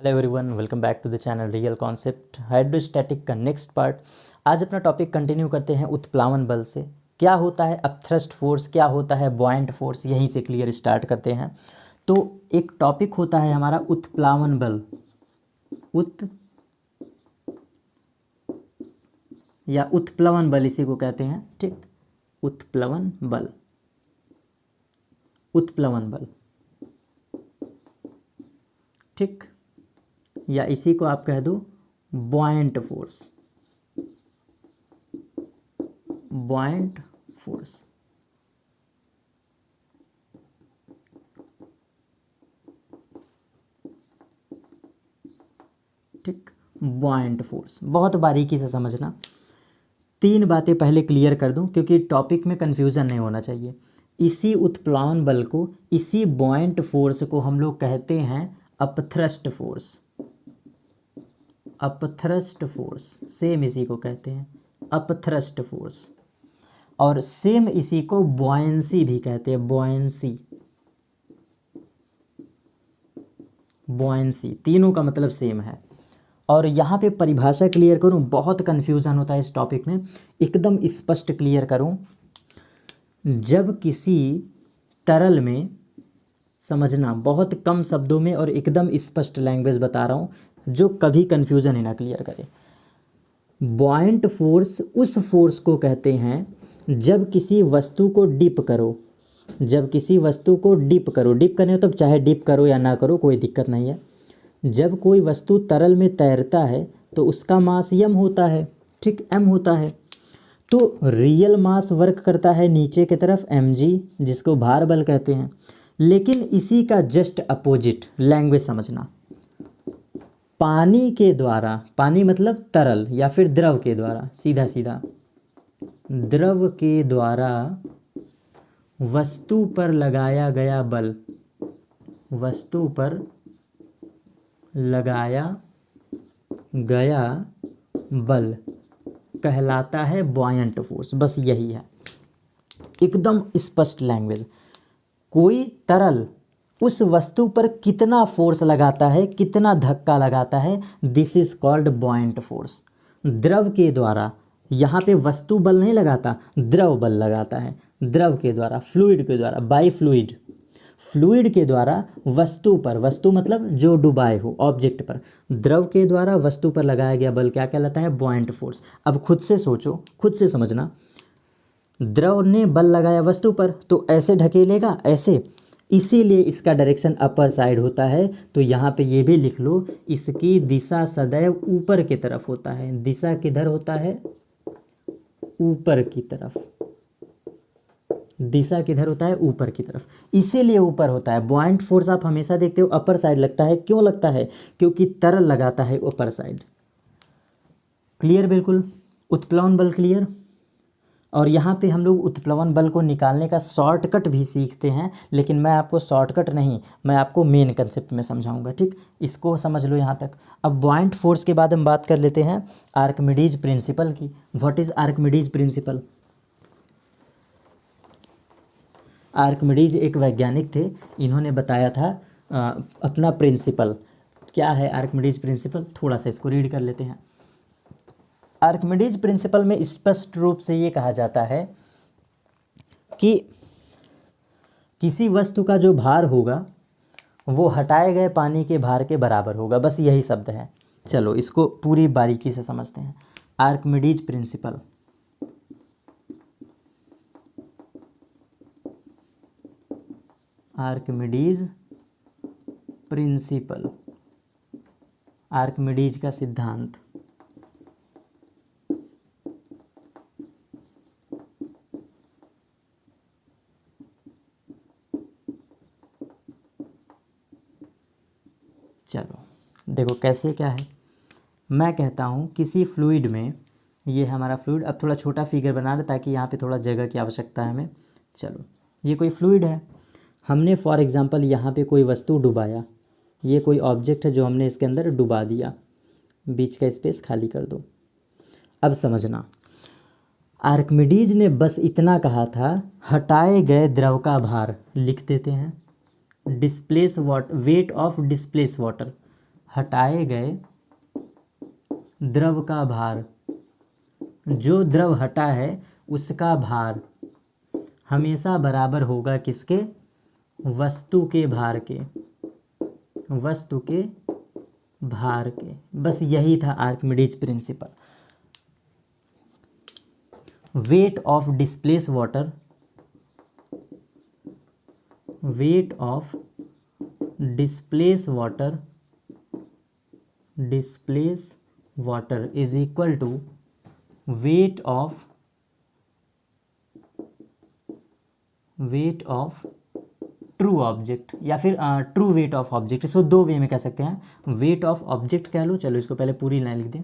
Hello everyone, welcome back to the channel real concept hydrostatic का next part. आज अपना topic continue करते हैं उत्प्लावन बल से। क्या होता है अपथ्रस्ट फोर्स, क्या होता है बॉयंट फोर्स, यहीं से क्लियर स्टार्ट करते हैं। तो एक टॉपिक होता है हमारा उत्प्लावन बल, या उत्प्लवन बल इसी को कहते हैं। ठीक, उत्प्लवन बल, उत्प्लवन बल, ठीक, या इसी को आप कह दो बॉयंट फोर्स, बॉयंट फोर्स। ठीक, बॉयंट फोर्स बहुत बारीकी से समझना। तीन बातें पहले क्लियर कर दूं क्योंकि टॉपिक में कंफ्यूजन नहीं होना चाहिए। इसी उत्प्लावन बल को, इसी बॉयंट फोर्स को हम लोग कहते हैं upthrust force. Upthrust force same इसी को कहते हैं अपथ्रस्ट फोर्स, और सेम इसी को बॉयंसी भी कहते हैं। बॉयंसी, बॉयंसी, तीनों का मतलब सेम है। और यहाँ पे परिभाषा क्लियर करूँ, बहुत कन्फ्यूज़न होता है इस टॉपिक में, एकदम स्पष्ट क्लियर करूँ। जब किसी तरल में, समझना बहुत कम शब्दों में और एकदम स्पष्ट लैंग्वेज बता रहा हूँ जो कभी कन्फ्यूज़न ही ना क्लियर करे। बॉयंट फोर्स उस फोर्स को कहते हैं जब किसी वस्तु को डिप करो, जब किसी वस्तु को डिप करो, डिप करने तो चाहे डिप करो या ना करो कोई दिक्कत नहीं है। जब कोई वस्तु तरल में तैरता है तो उसका मास m होता है, ठीक, m होता है। तो रियल मास वर्क करता है नीचे की तरफ mg, जिसको भार बल कहते हैं। लेकिन इसी का जस्ट अपोजिट लैंग्वेज समझना, पानी के द्वारा, पानी मतलब तरल या फिर द्रव के द्वारा, सीधा सीधा द्रव के द्वारा वस्तु पर लगाया गया बल, वस्तु पर लगाया गया बल कहलाता है बॉयंट फोर्स। बस यही है, एकदम स्पष्ट लैंग्वेज। कोई तरल उस वस्तु पर कितना फोर्स लगाता है, कितना धक्का लगाता है, this is called buoyant force. द्रव के द्वारा, यहाँ पे वस्तु बल नहीं लगाता, द्रव बल लगाता है। द्रव के द्वारा, फ्लूइड के द्वारा, बाई फ्लूइड, फ्लूइड के द्वारा वस्तु पर, वस्तु मतलब जो डुबाए हो ऑब्जेक्ट पर, द्रव के द्वारा वस्तु पर लगाया गया बल क्या कहलाता है? Buoyant force. अब खुद से सोचो, खुद से समझना। द्रव ने बल लगाया वस्तु पर तो ऐसे ढकेलेगा, ऐसे, इसीलिए इसका डायरेक्शन अपर साइड होता है। तो यहाँ पे ये भी लिख लो, इसकी दिशा सदैव ऊपर की तरफ होता है। दिशा किधर होता है? ऊपर की तरफ। दिशा किधर होता है? ऊपर की तरफ, इसीलिए ऊपर होता है। बॉयंट फोर्स आप हमेशा देखते हो अपर साइड लगता है। क्यों लगता है? क्योंकि तरल लगाता है ऊपर साइड। क्लियर? बिल्कुल। उत्प्लवन बल क्लियर। और यहाँ पे हम लोग उत्प्लवन बल को निकालने का शॉर्टकट भी सीखते हैं, लेकिन मैं आपको शॉर्टकट नहीं, मैं आपको मेन कंसेप्ट में समझाऊंगा। ठीक, इसको समझ लो यहाँ तक। अब बॉयंट फोर्स के बाद हम बात कर लेते हैं आर्किमिडीज प्रिंसिपल की। What is Archimedes principal? Archimedes एक वैज्ञानिक थे, इन्होंने बताया था अपना प्रिंसिपल। क्या है आर्किमिडीज प्रिंसिपल? थोड़ा सा इसको रीड कर लेते हैं। आर्किमिडीज प्रिंसिपल में स्पष्ट रूप से ये कहा जाता है कि किसी वस्तु का जो भार होगा वो हटाए गए पानी के भार के बराबर होगा। बस यही शब्द है। चलो इसको पूरी बारीकी से समझते हैं। Archimedes principal, Archimedes principal, Archimedes का सिद्धांत। चलो देखो कैसे क्या है। मैं कहता हूँ किसी फ्लूइड में, ये हमारा फ्लूइड, अब थोड़ा छोटा फिगर बना दे ताकि यहाँ पे थोड़ा जगह की आवश्यकता है हमें। चलो ये कोई फ्लूइड है, हमने फॉर एग्जांपल यहाँ पे कोई वस्तु डुबाया, ये कोई ऑब्जेक्ट है जो हमने इसके अंदर डुबा दिया। बीच का स्पेस खाली कर दो। अब समझना, आर्किमिडीज ने बस इतना कहा था, हटाए गए द्रव का भार लिख देते हैं, displace water, weight of displace water, हटाए गए द्रव का भार, जो द्रव हटा है उसका भार हमेशा बराबर होगा किसके? वस्तु के भार के, वस्तु के भार के। बस यही था Archimedes principle. Weight of displace water, weight of displace water, displace water is equal to weight of true object, या फिर ट्रू वेट ऑफ ऑब्जेक्ट। इसको दो वे में कह सकते हैं, वेट ऑफ ऑब्जेक्ट कह लो, चलो इसको पहले पूरी लाइन लिख दें,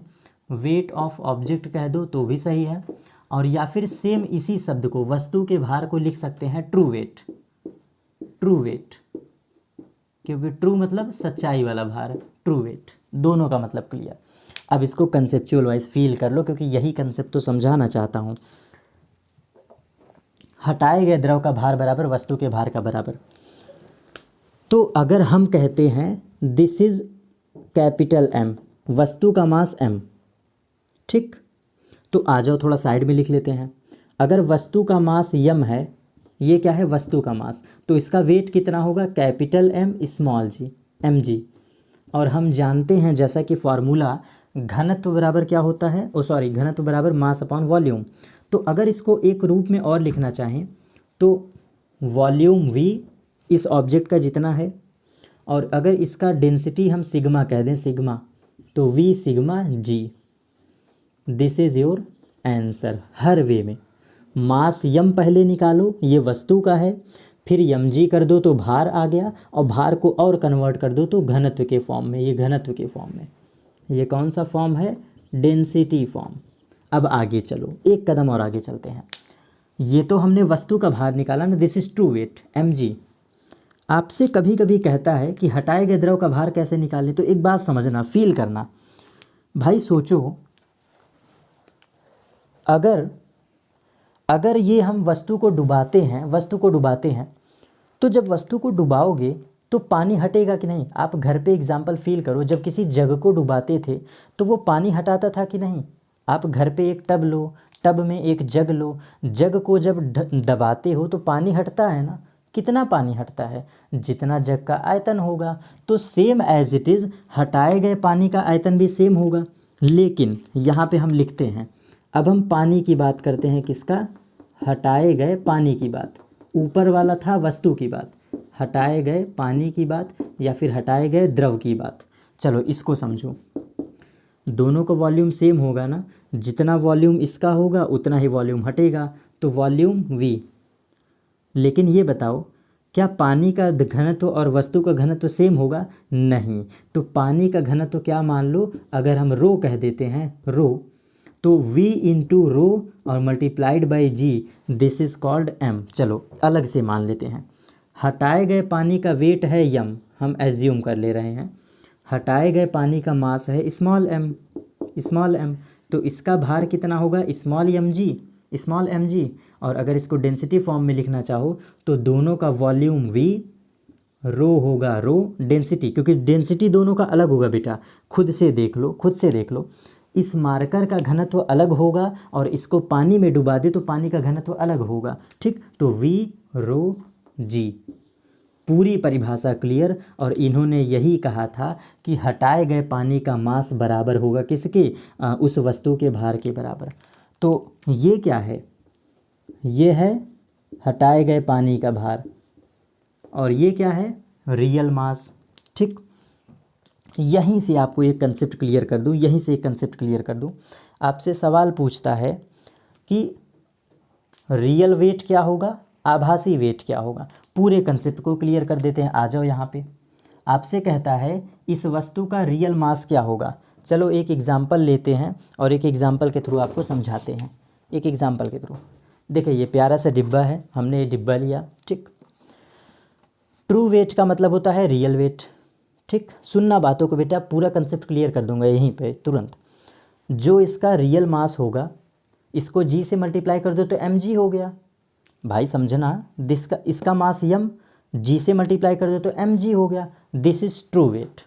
वेट ऑफ ऑब्जेक्ट कह दो तो भी सही है, और या फिर सेम इसी शब्द को, वस्तु के भार को लिख सकते हैं ट्रू वेट, ट्रू वेट, क्योंकि ट्रू मतलब सच्चाई वाला भार, ट्रू वेट, दोनों का मतलब क्लियर। अब इसको कंसेप्चुअल वाइज फील कर लो, क्योंकि यही कंसेप्ट तो समझाना चाहता हूँ। हटाए गए द्रव का भार बराबर वस्तु के भार का बराबर। तो अगर हम कहते हैं दिस इज कैपिटल एम, वस्तु का मास एम, ठीक, तो आ जाओ थोड़ा साइड में लिख लेते हैं। अगर वस्तु का मास यम है, ये क्या है? वस्तु का मास, तो इसका वेट कितना होगा? कैपिटल एम स्मॉल जी, एम जी। और हम जानते हैं जैसा कि फॉर्मूला घनत्व बराबर क्या होता है, घनत्व बराबर मास अपॉन वॉल्यूम। तो अगर इसको एक रूप में और लिखना चाहें तो वॉल्यूम v इस ऑब्जेक्ट का जितना है, और अगर इसका डेंसिटी हम सिग्मा कह दें, सिग्मा, तो v sigma g। This is your answer. हर वे में मास यम पहले निकालो, ये वस्तु का है, फिर यम जी कर दो तो भार आ गया, और भार को और कन्वर्ट कर दो तो घनत्व के फॉर्म में, ये घनत्व के फॉर्म में। ये कौन सा फॉर्म है? Density form. अब आगे चलो, एक कदम और आगे चलते हैं। ये तो हमने वस्तु का भार निकाला ना, this is true weight m g. आपसे कभी कभी कहता है कि हटाए गए द्रव का भार कैसे निकालें, तो एक बात समझना, फील करना भाई। सोचो, अगर ये हम वस्तु को डुबाते हैं, तो जब वस्तु को डुबाओगे तो पानी हटेगा कि नहीं? आप घर पे एग्जाम्पल फील करो, जब किसी जग को डुबाते थे तो वो पानी हटाता था कि नहीं? आप घर पे एक टब लो, टब में एक जग लो, जग को जब दबाते हो तो पानी हटता है ना? कितना पानी हटता है? जितना जग का आयतन होगा। तो सेम एज इट इज़ हटाए गए पानी का आयतन भी सेम होगा। लेकिन यहाँ पे हम लिखते हैं, अब हम पानी की बात करते हैं, किसका? हटाए गए पानी की बात। ऊपर वाला था वस्तु की बात, हटाए गए पानी की बात, या फिर हटाए गए द्रव की बात। चलो इसको समझो, दोनों का वॉल्यूम सेम होगा ना, जितना वॉल्यूम इसका होगा उतना ही वॉल्यूम हटेगा, तो वॉल्यूम v। लेकिन ये बताओ, क्या पानी का घनत्व और वस्तु का घनत्व सेम होगा? नहीं। तो पानी का घनत्व क्या मान लो, अगर हम रो कह देते हैं, रो, तो v इंटू रो और multiplied by g, this is called m। चलो अलग से मान लेते हैं, हटाए गए पानी का वेट है यम, हम एज्यूम कर ले रहे हैं, हटाए गए पानी का मास है स्मॉल m, तो इसका भार कितना होगा? Small m g. और अगर इसको डेंसिटी फॉर्म में लिखना चाहो तो दोनों का वॉल्यूम v, रो होगा रो, डेंसिटी, क्योंकि डेंसिटी दोनों का अलग होगा बेटा, खुद से देख लो। इस मार्कर का घनत्व अलग होगा और इसको पानी में डुबा दे तो पानी का घनत्व अलग होगा, ठीक। तो v रो g, पूरी परिभाषा क्लियर। और इन्होंने यही कहा था कि हटाए गए पानी का मास बराबर होगा किसके? उस वस्तु के भार के बराबर। तो ये क्या है? ये है हटाए गए पानी का भार, और ये क्या है? रियल मास, ठीक। यहीं से आपको एक कंसेप्ट क्लियर कर दूं, आपसे सवाल पूछता है कि रियल वेट क्या होगा, आभासी वेट क्या होगा। पूरे कंसेप्ट को क्लियर कर देते हैं। आ जाओ यहाँ पे, आपसे कहता है इस वस्तु का रियल मास क्या होगा। चलो एक एग्जांपल लेते हैं और एक एग्जांपल के थ्रू आपको समझाते हैं। एक एग्जांपल के थ्रू देखिए, ये प्यारा सा डिब्बा है, हमने ये डिब्बा लिया, ठीक। ट्रू वेट का मतलब होता है रियल वेट, ठीक। सुनना बातों को बेटा, पूरा कंसेप्ट क्लियर कर दूंगा यहीं पे तुरंत। जो इसका रियल मास होगा, इसको जी से मल्टीप्लाई कर दो तो mg हो गया। भाई समझना, इसका मास यम, जी से मल्टीप्लाई कर दो तो mg हो गया। This is true weight,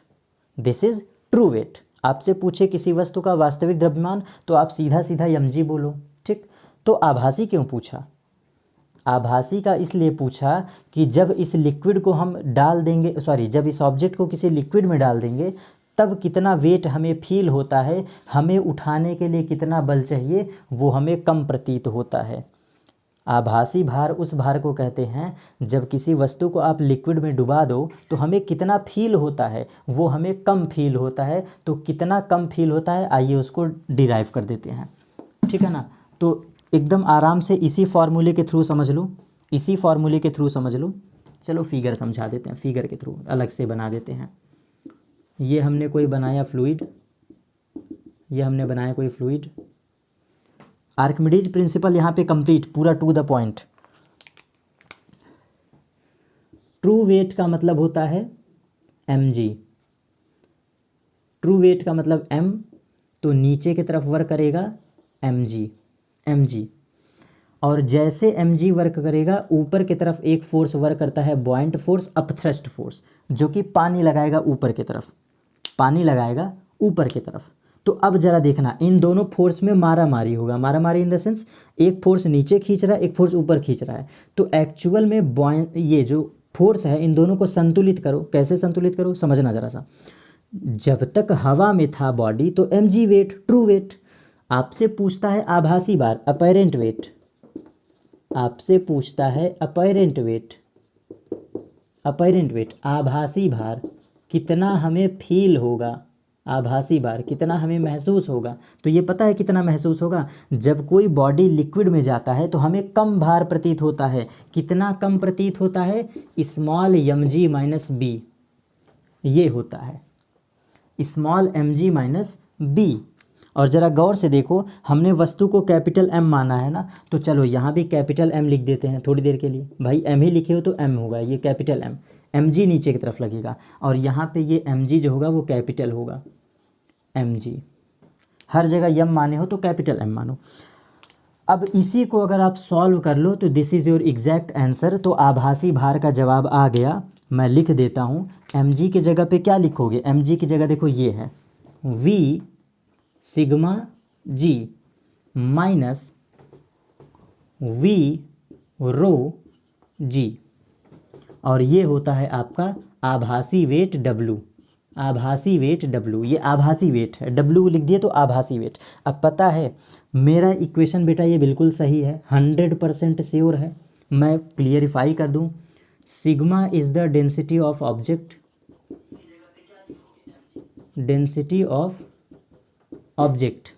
this is true weight. आपसे पूछे किसी वस्तु का वास्तविक द्रव्यमान तो आप सीधा सीधा mg बोलो, ठीक। तो आभासी क्यों पूछा? आभासी का इसलिए पूछा कि जब इस लिक्विड को हम डाल देंगे, सॉरी, जब इस ऑब्जेक्ट को किसी लिक्विड में डाल देंगे तब कितना वेट हमें फील होता है, हमें उठाने के लिए कितना बल चाहिए, वो हमें कम प्रतीत होता है। आभासी भार उस भार को कहते हैं जब किसी वस्तु को आप लिक्विड में डुबा दो तो हमें कितना फील होता है, वो हमें कम फील होता है। तो कितना कम फील होता है, आइए उसको डिराइव कर देते हैं, ठीक है ना। तो एकदम आराम से इसी फार्मूले के थ्रू समझ लो, इसी फार्मूले के थ्रू समझ लो। चलो फिगर समझा देते हैं, फिगर के थ्रू अलग से बना देते हैं। ये हमने कोई बनाया फ्लूइड, ये हमने बनाया कोई फ्लूइड। आर्किमिडीज प्रिंसिपल यहाँ पे कंप्लीट, पूरा to the point. True weight का मतलब होता है mg। ट्रू वेट का मतलब m, तो नीचे की तरफ वर्क करेगा mg। और जैसे mg वर्क करेगा ऊपर की तरफ एक फोर्स वर्क करता है, बॉयंट फोर्स, अपथ्रस्ट फोर्स, जो कि पानी लगाएगा ऊपर की तरफ, पानी लगाएगा ऊपर की तरफ। तो अब जरा देखना, इन दोनों फोर्स में मारा मारी होगा। मारा मारी इन द सेंस एक फोर्स नीचे खींच रहा है, एक फोर्स ऊपर खींच रहा है। तो एक्चुअल में ये जो फोर्स है इन दोनों को संतुलित करो। कैसे संतुलित करो, समझना जरा सा। जब तक हवा में था बॉडी तो mg वेट, ट्रू वेट। आपसे पूछता है आभासी भार, अपैरेंट वेट। आपसे पूछता है अपैरेंट वेट, अपैरेंट वेट, आभासी भार कितना हमें फील होगा, आभासी भार कितना हमें महसूस होगा। तो ये पता है कितना महसूस होगा, जब कोई बॉडी लिक्विड में जाता है तो हमें कम भार प्रतीत होता है। कितना कम प्रतीत होता है, स्मॉल mg माइनस बी, ये होता है स्मॉल mg माइनस बी। और ज़रा गौर से देखो, हमने वस्तु को कैपिटल M माना है ना, तो चलो यहाँ भी कैपिटल M लिख देते हैं थोड़ी देर के लिए। भाई M ही लिखे हो तो M होगा, ये कैपिटल M, mg नीचे की तरफ लगेगा और यहाँ पे ये mg जो होगा वो कैपिटल होगा, mg। हर जगह m माने हो तो कैपिटल M मानो। अब इसी को अगर आप सॉल्व कर लो तो this is your exact answer. तो आभासी भार का जवाब आ गया। मैं लिख देता हूँ, mg की जगह पे क्या लिखोगे, mg की जगह देखो ये है v sigma g minus v रो g, और ये होता है आपका आभासी वेट W। आभासी वेट W, ये आभासी वेट है, W लिख दिए तो आभासी वेट। अब पता है मेरा इक्वेशन बेटा ये बिल्कुल सही है, 100% श्योर है। मैं क्लियरिफाई कर दूं, sigma is the density of object, density of object,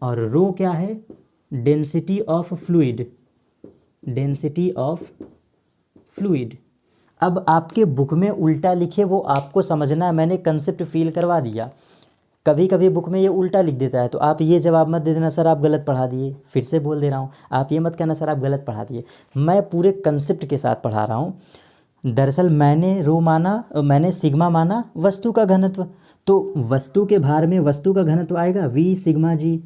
और रो क्या है, density of fluid, density of fluid. अब आपके बुक में उल्टा लिखे वो आपको समझना है, मैंने कंसेप्ट फील करवा दिया। कभी कभी बुक में ये उल्टा लिख देता है तो आप ये जवाब मत दे देना सर आप गलत पढ़ा दिए। फिर से बोल दे रहा हूँ, आप ये मत कहना सर आप गलत पढ़ा दिए। मैं पूरे कंसेप्ट के साथ पढ़ा रहा हूँ। दरअसल मैंने रो माना, मैंने सिग्मा माना वस्तु का घनत्व, तो वस्तु के भार में वस्तु का घनत्व आएगा v सिग्मा जी,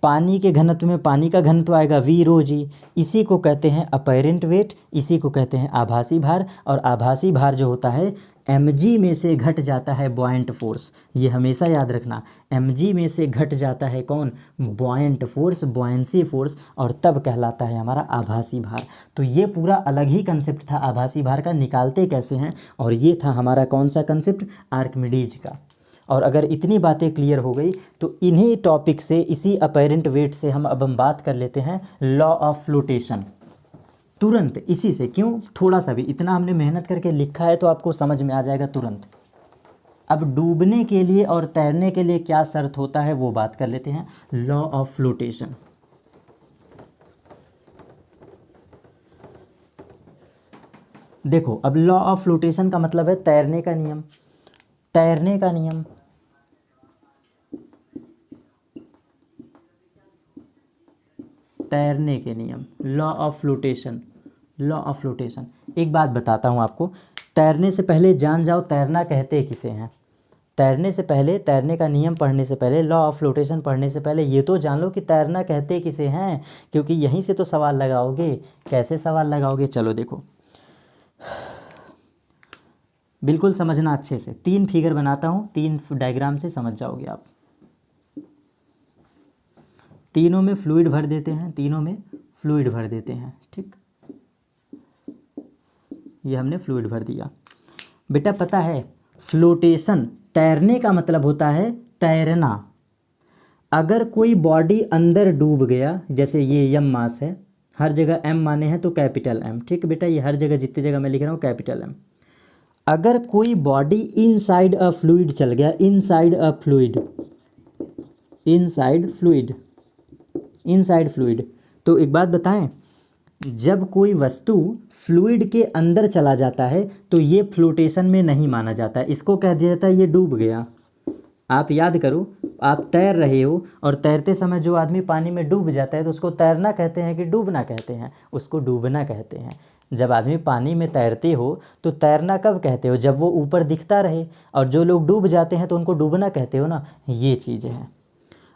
पानी के घनत्व में पानी का घनत्व आएगा v रो जी। इसी को कहते हैं अपैरेंट वेट, इसी को कहते हैं आभासी भार। और आभासी भार जो होता है mg में से घट जाता है बॉयंट फोर्स, ये हमेशा याद रखना, mg में से घट जाता है कौन, बॉयंट फोर्स, बॉयंसी फोर्स, और तब कहलाता है हमारा आभासी भार। तो ये पूरा अलग ही कंसेप्ट था आभासी भार का, निकालते कैसे हैं, और ये था हमारा कौन सा कंसेप्ट, आर्किमिडीज का। और अगर इतनी बातें क्लियर हो गई तो इन्हीं टॉपिक से, इसी अपैरेंट वेट से हम बात कर लेते हैं लॉ ऑफ फ्लोटेशन, तुरंत इसी से। क्यों, थोड़ा सा भी, इतना हमने मेहनत करके लिखा है तो आपको समझ में आ जाएगा तुरंत। अब डूबने के लिए और तैरने के लिए क्या शर्त होता है वो बात कर लेते हैं, लॉ ऑफ फ्लोटेशन। देखो अब लॉ ऑफ फ्लोटेशन का मतलब है तैरने का नियम, तैरने का नियम। तैरने के नियम, law of flotation, law of flotation. एक बात बताता हूँ आपको, तैरने से पहले जान जाओ तैरना कहते किसे हैं। तैरने से पहले, तैरने का नियम पढ़ने से पहले, लॉ ऑफ फ्लोटेशन पढ़ने से पहले ये तो जान लो कि तैरना कहते किसे हैं, क्योंकि यहीं से तो सवाल लगाओगे। कैसे सवाल लगाओगे, चलो देखो बिल्कुल समझना अच्छे से। 3 फिगर बनाता हूँ, 3 डायग्राम से समझ जाओगे आप। तीनों में फ्लूइड भर देते हैं, तीनों में फ्लूइड भर देते हैं। ठीक, ये हमने फ्लूइड भर दिया। बेटा पता है फ्लोटेशन, तैरने का मतलब होता है तैरना। अगर कोई बॉडी अंदर डूब गया, जैसे ये यम मास है, हर जगह एम माने हैं तो कैपिटल एम। ठीक बेटा, ये हर जगह जितनी जगह मैं लिख रहा हूँ कैपिटल एम। अगर कोई बॉडी इनसाइड अ फ्लूइड चल गया, inside a fluid, inside fluid, inside fluid, तो एक बात बताएं, जब कोई वस्तु फ्लूइड के अंदर चला जाता है तो ये फ्लोटेशन में नहीं माना जाता है, इसको कह दिया जाता है ये डूब गया। आप याद करो, आप तैर रहे हो और तैरते समय जो आदमी पानी में डूब जाता है तो उसको तैरना कहते हैं कि डूबना कहते हैं? उसको डूबना कहते हैं। जब आदमी पानी में तैरते हो तो तैरना कब कहते हो? जब वो ऊपर दिखता रहे। और जो लोग डूब जाते हैं तो उनको डूबना कहते हो ना। ये चीज़ें हैं।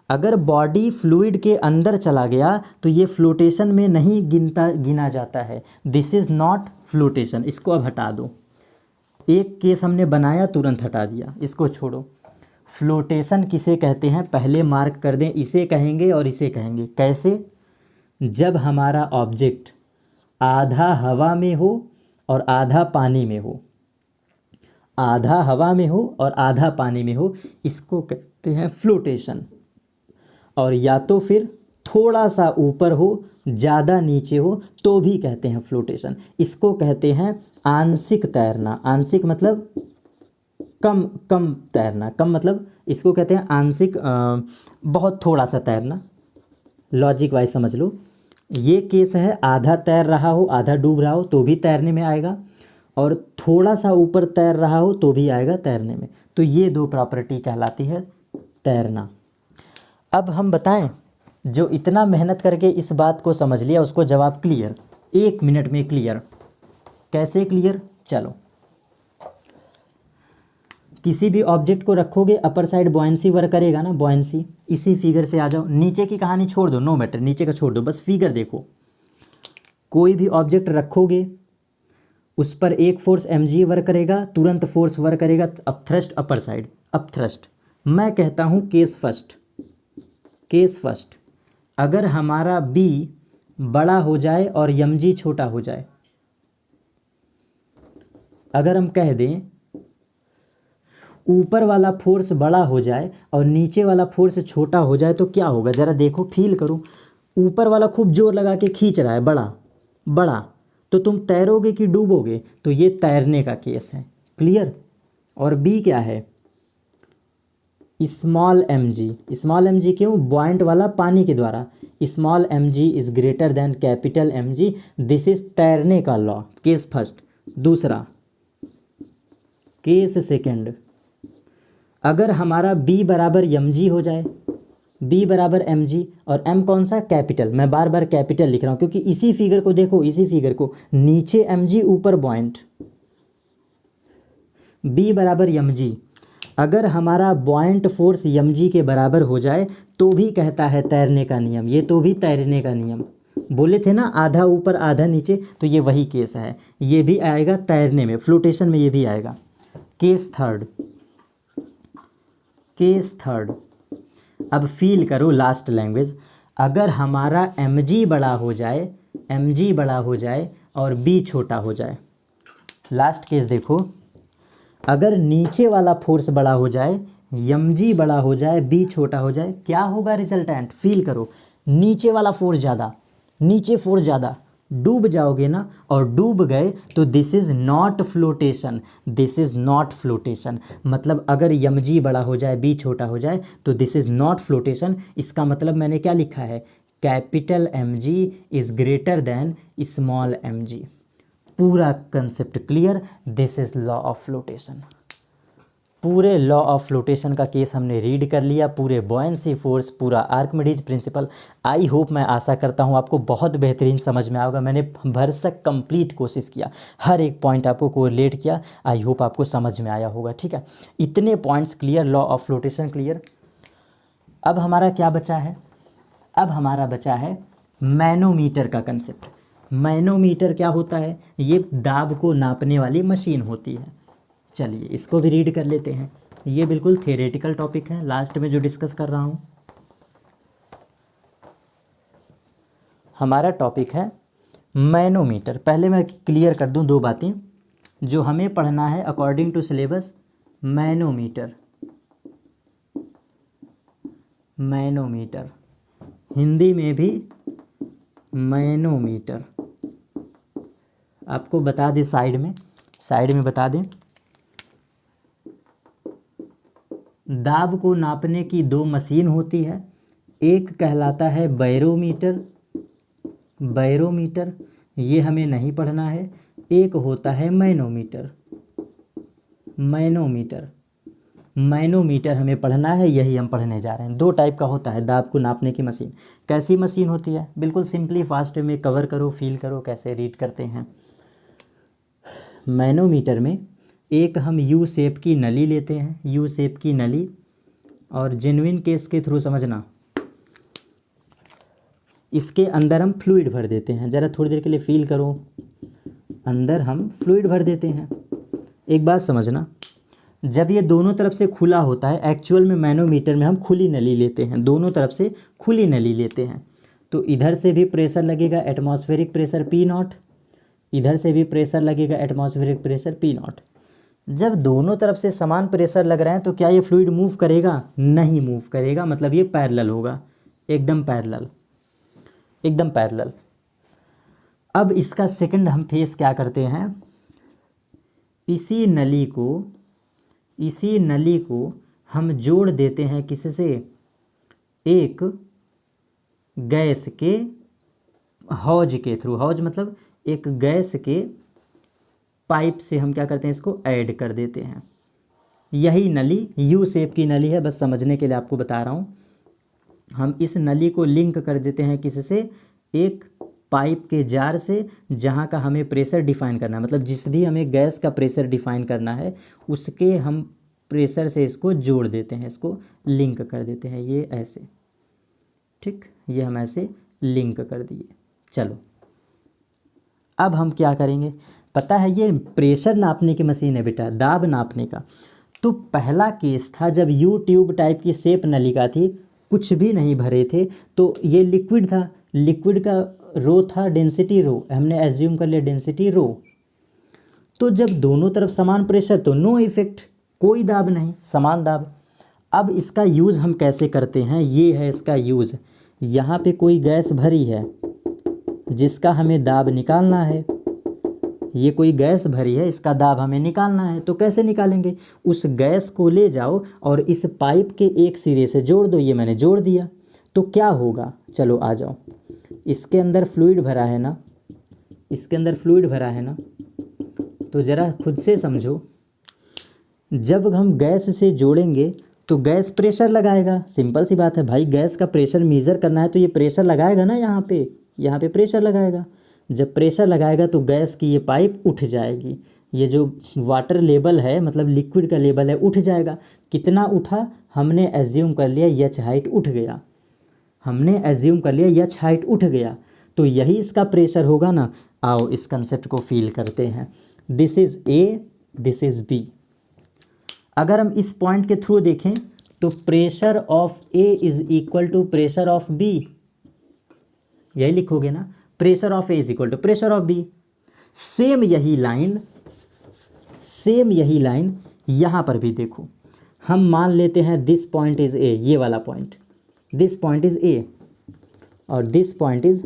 अगर बॉडी फ्लूइड के अंदर चला गया तो ये फ्लोटेशन में नहीं गिना जाता है। This is not flotation. इसको अब हटा दो। एक केस हमने बनाया, तुरंत हटा दिया, इसको छोड़ो। फ्लोटेशन किसे कहते हैं पहले मार्क कर दें। इसे कहेंगे और इसे कहेंगे। कैसे? जब हमारा ऑब्जेक्ट आधा हवा में हो और आधा पानी में हो, आधा हवा में हो और आधा पानी में हो, इसको कहते हैं फ्लोटेशन। और या तो फिर थोड़ा सा ऊपर हो, ज़्यादा नीचे हो, तो भी कहते हैं फ्लोटेशन। इसको कहते हैं आंशिक तैरना। आंशिक मतलब कम कम तैरना। कम मतलब इसको कहते हैं आंशिक, बहुत थोड़ा सा तैरना। लॉजिक वाइज समझ लो। ये केस है आधा तैर रहा हो, आधा डूब रहा हो तो भी तैरने में आएगा, और थोड़ा सा ऊपर तैर रहा हो तो भी आएगा तैरने में। तो ये दो प्रॉपर्टी कहलाती है तैरना। अब हम बताएं, जो इतना मेहनत करके इस बात को समझ लिया उसको जवाब क्लियर, 1 मिनट में क्लियर। कैसे क्लियर? चलो, किसी भी ऑब्जेक्ट को रखोगे अपर साइड बॉयंसी वर्क करेगा ना, बॉयंसी। इसी फिगर से आ जाओ। नीचे की कहानी छोड़ दो, नो मैटर, नीचे का छोड़ दो, बस फिगर देखो। कोई भी ऑब्जेक्ट रखोगे उस पर एक फोर्स mg वर्क करेगा, तुरंत फोर्स वर्क करेगा up thrust upper side, up thrust. मैं कहता हूँ केस फर्स्ट, केस फर्स्ट। अगर हमारा b बड़ा हो जाए और mg छोटा हो जाए, अगर हम कह दें ऊपर वाला फोर्स बड़ा हो जाए और नीचे वाला फोर्स छोटा हो जाए तो क्या होगा? ज़रा देखो, फील करो। ऊपर वाला खूब जोर लगा के खींच रहा है, बड़ा बड़ा, तो तुम तैरोगे कि डूबोगे? तो ये तैरने का केस है। क्लियर? और बी क्या है? Small mg। स्मॉल mg क्यों? बॉइंट वाला पानी के द्वारा। Small mg is greater than capital mg। This is तैरने का लॉ, केस फर्स्ट। दूसरा, केस सेकेंड। अगर हमारा b बराबर mg हो जाए, b बराबर mg, और m कौन सा? कैपिटल। मैं बार बार कैपिटल लिख रहा हूँ क्योंकि इसी फिगर को देखो, इसी फिगर को, नीचे mg ऊपर पॉइंट, b बराबर mg। अगर हमारा बॉइंट फोर्स mg के बराबर हो जाए तो भी कहता है तैरने का नियम। ये तो भी तैरने का नियम बोले थे ना, आधा ऊपर आधा नीचे, तो ये वही केस है। ये भी आएगा तैरने में, फ्लोटेशन में ये भी आएगा। Case third, case third. अब फील करो लास्ट लैंग्वेज। अगर हमारा mg बड़ा हो जाए, mg बड़ा हो जाए और b छोटा हो जाए। लास्ट केस देखो, अगर नीचे वाला फोर्स बड़ा हो जाए, mg बड़ा हो जाए, b छोटा हो जाए, क्या होगा रिजल्टेंट? फील करो। नीचे वाला फोर्स ज़्यादा, नीचे फोर्स ज़्यादा, डूब जाओगे ना, और डूब गए तो this is not flotation. This is not flotation. मतलब अगर mg बड़ा हो जाए, b छोटा हो जाए तो दिस इज़ नॉट फ्लोटेशन। इसका मतलब मैंने क्या लिखा है? Capital mg is greater than small mg। पूरा concept clear? This is law of flotation. पूरे लॉ ऑफ फ्लोटेशन का केस हमने रीड कर लिया, पूरे बॉयंसी फोर्स, पूरा आर्किमिडीज प्रिंसिपल। आई होप, मैं आशा करता हूँ आपको बहुत बेहतरीन समझ में आएगा। मैंने भरसक कंप्लीट कोशिश किया, हर एक पॉइंट आपको कोरिलेट किया। आई होप आपको समझ में आया होगा। ठीक है, इतने points clear, law of flotation clear. अब हमारा क्या बचा है? अब हमारा बचा है मैनोमीटर का कंसेप्ट। मैनोमीटर क्या होता है? ये दाब को नापने वाली मशीन होती है। चलिए इसको भी रीड कर लेते हैं। ये बिल्कुल थ्योरेटिकल टॉपिक है, लास्ट में जो डिस्कस कर रहा हूँ। हमारा टॉपिक है मैनोमीटर। पहले मैं क्लियर कर दूं दो बातें जो हमें पढ़ना है according to syllabus. Manometer, manometer Hindi में भी मैनोमीटर, आपको बता दें साइड में बता दें, दाब को नापने की दो मशीन होती है। एक कहलाता है बैरोमीटर, बैरोमीटर ये हमें नहीं पढ़ना है। एक होता है मैनोमीटर, मैनोमीटर, मैनोमीटर हमें पढ़ना है, यही हम पढ़ने जा रहे हैं। दो टाइप का होता है दाब को नापने की मशीन। कैसी मशीन होती है, बिल्कुल सिंपली फास्ट में कवर करो, फील करो कैसे रीड करते हैं। मैनोमीटर में एक हम यू शेप की नली लेते हैं, यू शेप की नली, और जेन्युइन केस के थ्रू समझना, इसके अंदर हम फ्लूइड भर देते हैं। ज़रा थोड़ी देर के लिए फील करो, अंदर हम फ्लूइड भर देते हैं। एक बात समझना, जब ये दोनों तरफ से खुला होता है, एक्चुअल में मैनोमीटर में हम खुली नली लेते हैं, दोनों तरफ से खुली नली लेते हैं, तो इधर से भी प्रेशर लगेगा एटमॉस्फेरिक प्रेशर P0, इधर से भी प्रेशर लगेगा एटमॉस्फेरिक प्रेशर P0। जब दोनों तरफ से समान प्रेशर लग रहे हैं तो क्या ये फ्लूइड मूव करेगा? नहीं मूव करेगा, मतलब ये पैरेलल होगा, एकदम पैरेलल, एकदम पैरेलल। अब इसका सेकंड हम फेस क्या करते हैं, इसी नली को हम जोड़ देते हैं किससे, एक गैस के हौज के थ्रू, हौज मतलब एक गैस के पाइप से हम क्या करते हैं, इसको ऐड कर देते हैं। यही नली यू शेप की नली है, बस समझने के लिए आपको बता रहा हूँ। हम इस नली को लिंक कर देते हैं किससे, एक पाइप के जार से, जहाँ का हमें प्रेशर डिफाइन करना है, मतलब जिस भी हमें गैस का प्रेशर डिफाइन करना है उसके हम प्रेशर से इसको जोड़ देते हैं, इसको लिंक कर देते हैं, ये ऐसे, ठीक, ये हम ऐसे लिंक कर दिए। चलो अब हम क्या करेंगे, पता है ये प्रेशर नापने की मशीन है बेटा, दाब नापने का। तो पहला केस था जब यू ट्यूब टाइप की शेप नलिका थी, कुछ भी नहीं भरे थे, तो ये लिक्विड था, लिक्विड का रो था डेंसिटी रो, हमने एज्यूम कर लिया डेंसिटी रो। तो जब दोनों तरफ समान प्रेशर तो नो इफेक्ट, कोई दाब नहीं, समान दाब। अब इसका यूज़ हम कैसे करते हैं, ये है इसका यूज़। यहाँ पे कोई गैस भरी है जिसका हमें दाब निकालना है, ये कोई गैस भरी है, इसका दाब हमें निकालना है। तो कैसे निकालेंगे, उस गैस को ले जाओ और इस पाइप के एक सिरे से जोड़ दो, ये मैंने जोड़ दिया। तो क्या होगा, चलो आ जाओ, इसके अंदर फ्लूइड भरा है ना, इसके अंदर फ्लूइड भरा है ना, तो ज़रा खुद से समझो, जब हम गैस से जोड़ेंगे तो गैस प्रेशर लगाएगा, सिंपल सी बात है भाई, गैस का प्रेशर मेज़र करना है तो ये प्रेशर लगाएगा ना, यहाँ पे प्रेशर लगाएगा। जब प्रेशर लगाएगा तो गैस की ये पाइप उठ जाएगी, ये जो वाटर लेवल है मतलब लिक्विड का लेवल है उठ जाएगा। कितना उठा, हमने एज्यूम कर लिया एच हाइट उठ गया, हमने एज्यूम कर लिया एच हाइट उठ गया, तो यही इसका प्रेशर होगा ना। आओ इस कंसेप्ट को फील करते हैं, this is A, this is B. अगर हम इस पॉइंट के थ्रू देखें तो pressure of A is equal to pressure of B, यही लिखोगे ना, pressure of A is equal to pressure of B. Same यही लाइन यहाँ पर भी देखो, हम मान लेते हैं दिस पॉइंट इज ए, ये वाला point, this point is A और this point is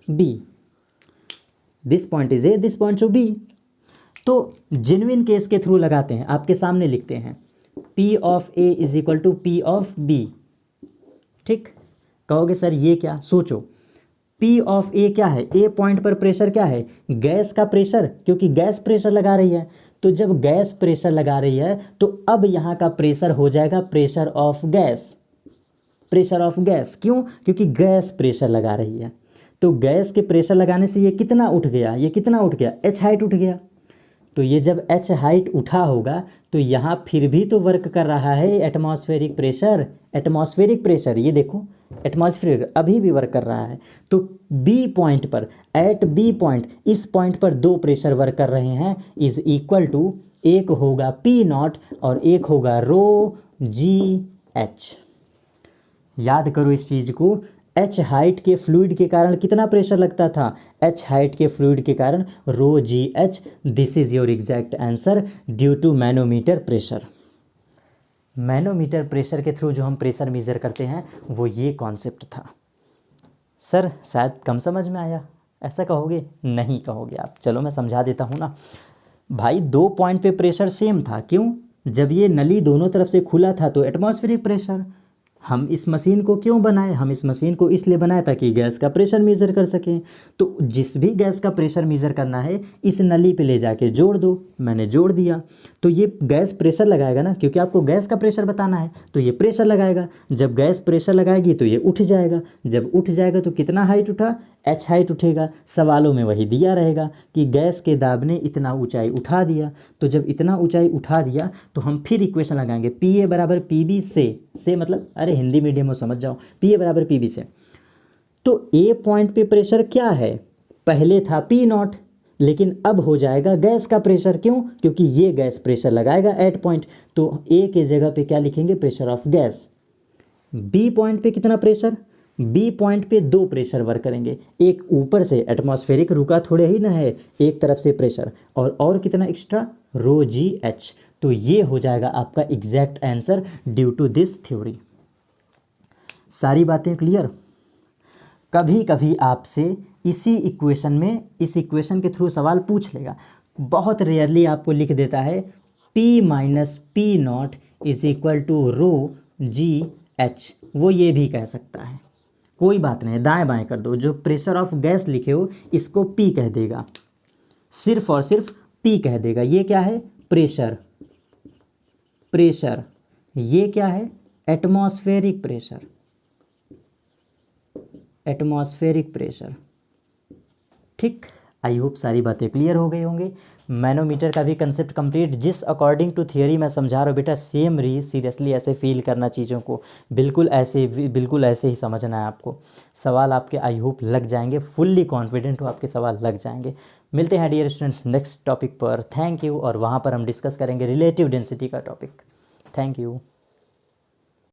B, this point is A, this point is B. तो जेन्युइन केस के थ्रू लगाते हैं, आपके सामने लिखते हैं P of A is equal to P of B, ठीक। कहोगे सर ये क्या, सोचो, P ऑफ A क्या है, A पॉइंट पर प्रेशर क्या है, गैस का प्रेशर, क्योंकि गैस प्रेशर लगा रही है। तो जब गैस प्रेशर लगा रही है तो अब यहाँ का प्रेशर हो जाएगा pressure of gas, pressure of gas, क्यों, क्योंकि गैस प्रेशर लगा रही है। तो गैस के प्रेशर लगाने से ये कितना उठ गया, ये कितना उठ गया, एच हाइट उठ गया। तो ये जब एच हाइट उठा होगा तो यहाँ फिर भी तो वर्क कर रहा है एटमॉस्फेरिक प्रेशर, एटमॉस्फेरिक प्रेशर, ये देखो एटमॉस्फेरिक अभी भी वर्क कर रहा है। तो बी पॉइंट पर, एट बी पॉइंट, इस पॉइंट पर दो प्रेशर वर्क कर रहे हैं, इज इक्वल टू एक होगा पी नॉट और एक होगा रो जी एच। याद करो इस चीज़ को, एच हाइट के फ्लूइड के कारण कितना प्रेशर लगता था, एच हाइट के फ्लूइड के कारण rho g h. This is your exact answer due to manometer pressure. Manometer pressure के थ्रू जो हम प्रेशर मेज़र करते हैं वो ये कॉन्सेप्ट था। सर शायद कम समझ में आया, ऐसा कहोगे? नहीं कहोगे आप, चलो मैं समझा देता हूँ ना भाई। 2 पॉइंट पे प्रेशर सेम था, क्यों? जब ये नली दोनों तरफ से खुला था तो एटमॉस्फेरिक प्रेशर। हम इस मशीन को क्यों बनाए? हम इस मशीन को इसलिए बनाए ताकि गैस का प्रेशर मेज़र कर सकें। तो जिस भी गैस का प्रेशर मेज़र करना है इस नली पे ले जाके जोड़ दो। मैंने जोड़ दिया तो ये गैस प्रेशर लगाएगा ना, क्योंकि आपको गैस का प्रेशर बताना है तो ये प्रेशर लगाएगा। जब गैस प्रेशर लगाएगी तो ये उठ जाएगा। जब उठ जाएगा तो कितना हाइट उठा? एच हाइट उठेगा। सवालों में वही दिया रहेगा कि गैस के दाब ने इतना ऊंचाई उठा दिया। तो जब इतना ऊंचाई उठा दिया तो हम फिर इक्वेशन लगाएंगे, पी ए बराबर पी बी से मतलब अरे हिंदी मीडियम में समझ जाओ, पी ए बराबर पी बी से। तो ए पॉइंट पे प्रेशर क्या है? पहले था पी नॉट, लेकिन अब हो जाएगा गैस का प्रेशर। क्यों? क्योंकि ये गैस प्रेशर लगाएगा एट पॉइंट। तो ए के जगह पे क्या लिखेंगे? Pressure of gas. B point पे कितना प्रेशर? बी पॉइंट पे 2 प्रेशर वर्क करेंगे, एक ऊपर से एटमॉस्फेरिक रुका थोड़े ही ना है, एक तरफ से प्रेशर और कितना एक्स्ट्रा? रो जी एच। तो ये हो जाएगा आपका exact answer due to this theory. सारी बातें क्लियर? कभी कभी आपसे इसी इक्वेशन में, इस इक्वेशन के थ्रू सवाल पूछ लेगा। बहुत रेयरली आपको लिख देता है P minus P naught is equal to rho g h. वो ये भी कह सकता है, कोई बात नहीं, दाएं बाएं कर दो। जो प्रेशर ऑफ गैस लिखे हो इसको P कह देगा, सिर्फ और सिर्फ P कह देगा। ये क्या है? प्रेशर। प्रेशर ये क्या है? Atmospheric pressure. Atmospheric pressure. ठीक, आई होप सारी बातें क्लियर हो गई होंगे। मैनोमीटर का भी कंसेप्ट कंप्लीट, जिस अकॉर्डिंग टू थियरी मैं समझा रहा हूँ बेटा, सेम री सीरियसली ऐसे फील करना चीज़ों को, बिल्कुल ऐसे ही समझना है आपको। सवाल आपके आई होप लग जाएंगे, फुल्ली कॉन्फिडेंट हो आपके सवाल लग जाएंगे। मिलते हैं डियर स्टूडेंट नेक्स्ट टॉपिक पर। Thank you. और वहाँ पर हम डिस्कस करेंगे रिलेटिव डेंसिटी का टॉपिक। Thank you.